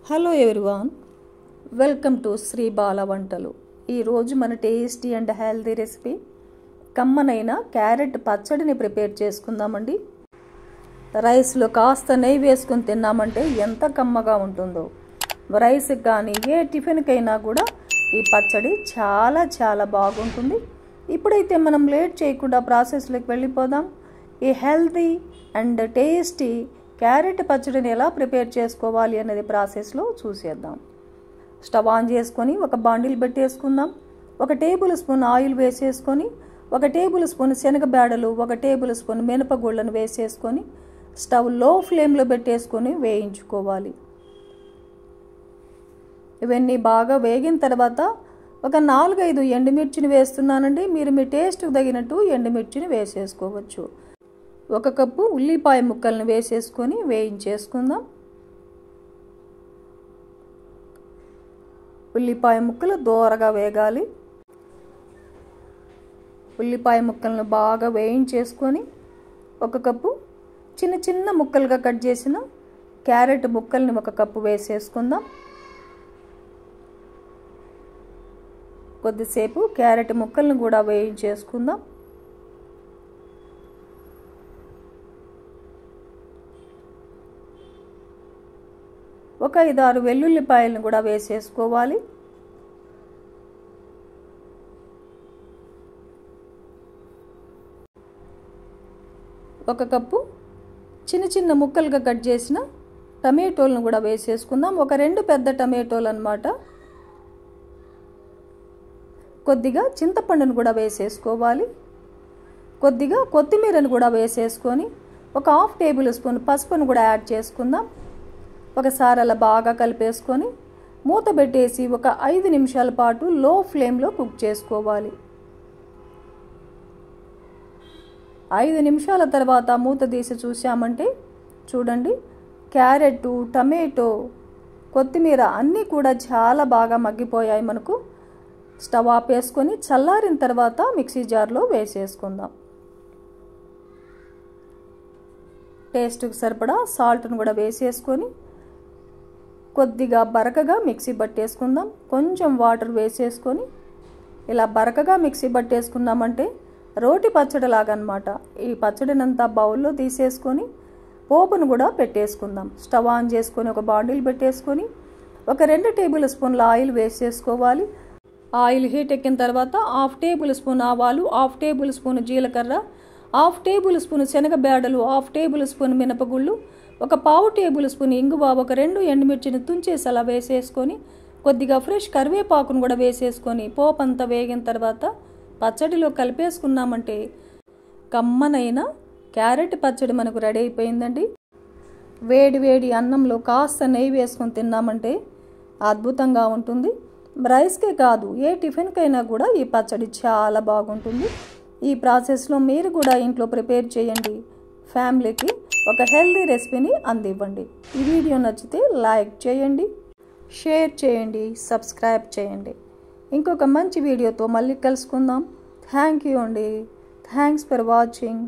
Hello everyone, welcome to Sri Bala Vantalu. ఈరోజు మన tasty and healthy recipe కమ్మనైన క్యారెట్ పచ్చడిని ప్రిపేర్ చేసుకుందామండి. రైస్లో కాస్త నెయ్యి వేసుకొని తిన్నామంటే ఎంత కమ్మగా ఉంటుందో. రైస్కి కానీ ఏ టిఫిన్కైనా కూడా ఈ పచ్చడి చాలా చాలా బాగుంటుంది. ఇప్పుడైతే మనం లేట్ చేయకుండా ప్రాసెస్లోకి వెళ్ళిపోదాం. ఈ హెల్తీ అండ్ టేస్టీ క్యారెట్ పచ్చడిని ఎలా ప్రిపేర్ చేసుకోవాలి అనేది ప్రాసెస్లో చూసేద్దాం. స్టవ్ ఆన్ చేసుకొని ఒక బాండిల్ పెట్టేసుకుందాం. 1 టేబుల్ స్పూన్ ఆయిల్ వేసేసుకొని 1 టేబుల్ స్పూన్ శనగబేడలు 1 టేబుల్ స్పూన్ మినపగుళ్ళను వేసేసుకొని స్టవ్ లో ఫ్లేమ్లో పెట్టేసుకొని వేయించుకోవాలి. ఇవన్నీ బాగా వేగిన తర్వాత ఒక 4-5 ఎండుమిర్చిని వేస్తున్నానండి. మీరు మీ టేస్ట్కి తగినట్టు ఎండుమిర్చిని వేసేసుకోవచ్చు. 1 కప్పు ఉల్లిపాయ ముక్కలను వేసేసుకొని వేయించేసుకుందాం. ఉల్లిపాయ ముక్కలు దోరగా వేగాలి. ఉల్లిపాయ ముక్కలను బాగా వేయించేసుకొని 1 కప్పు చిన్న చిన్న ముక్కలుగా కట్ చేసిన క్యారెట్ ముక్కల్ని 1 కప్పు వేసేసుకుందాం. కొద్దిసేపు క్యారెట్ ముక్కలను కూడా వేయించేసుకుందాం. ఒక 5-6 వెల్లుల్లిపాయలను కూడా వేసేసుకోవాలి. ఒక కప్పు చిన్న చిన్న ముక్కలుగా కట్ చేసిన టమాటోలను కూడా వేసేసుకుందాం. ఒక 2 పెద్ద టమాటోలు అన్నమాట. కొద్దిగా చింతపండును కూడా వేసేసుకోవాలి. కొద్దిగా కొత్తిమీరను కూడా వేసేసుకొని ఒక 1/2 టేబుల్ స్పూన్ పసుపును కూడా యాడ్ చేసుకుందాం. ఒకసారి అలా బాగా కలిపేసుకొని మూత పెట్టేసి ఒక 5 నిమిషాల పాటు లో ఫ్లేమ్లో కుక్ చేసుకోవాలి. 5 నిమిషాల తర్వాత మూత తీసి చూసామంటే చూడండి, క్యారెట్, టమాటో, కొత్తిమీర అన్నీ కూడా చాలా బాగా మగ్గిపోయాయి మనకు. స్టవ్ ఆపేసుకొని చల్లారిన తర్వాత మిక్సీ జార్లో వేసేసుకుందాం. టేస్ట్కి సరిపడా సాల్ట్ను కూడా వేసేసుకొని కొద్దిగా బరకగా మిక్సీ పట్టేసుకుందాం. కొంచెం వాటర్ వేసేసుకొని ఇలా బరకగా మిక్సీ పట్టేసుకున్నామంటే రోటి పచ్చడి లాగా అనమాట. ఈ పచ్చడినంతా బౌల్లో తీసేసుకొని పోపును కూడా పెట్టేసుకుందాం. స్టవ్ ఆన్ చేసుకొని ఒక బాండిల్ పెట్టేసుకొని ఒక 2 టేబుల్ స్పూన్ల ఆయిల్ వేసేసుకోవాలి. ఆయిల్ హీట్ ఎక్కిన తర్వాత 1/2 టేబుల్ స్పూన్ ఆవాలు, 1/2 టేబుల్ స్పూన్ జీలకర్ర, 1/2 టేబుల్ స్పూన్ శనగబేడలు, 1/2 టేబుల్ స్పూన్ మినపగుళ్ళు, ఒక 1/4 టేబుల్ స్పూన్ ఇంగువ, ఒక 2 ఎండుమిర్చిని తుంచేసి అలా వేసేసుకొని కొద్దిగా ఫ్రెష్ కరివేపాకును కూడా వేసేసుకొని పోపు అంతా వేగిన తర్వాత పచ్చడిలో కలిపేసుకున్నామంటే కమ్మనైన క్యారెట్ పచ్చడి మనకు రెడీ అయిపోయిందండి. వేడి వేడి అన్నంలో కాస్త నెయ్యి వేసుకొని తిన్నామంటే అద్భుతంగా ఉంటుంది. రైస్కే కాదు, ఏ టిఫిన్కైనా కూడా ఈ పచ్చడి చాలా బాగుంటుంది. ఈ ప్రాసెస్లో మీరు కూడా ఇంట్లో ప్రిపేర్ చేయండి. ఫ్యామిలీకి ఒక హెల్తీ రెసిపీని అందివ్వండి. ఈ వీడియో నచ్చితే లైక్ చేయండి, షేర్ చేయండి, సబ్స్క్రైబ్ చేయండి. ఇంకొక మంచి వీడియోతో మళ్ళీ కలుసుకుందాం. థ్యాంక్ యూ అండి. Thanks for watching.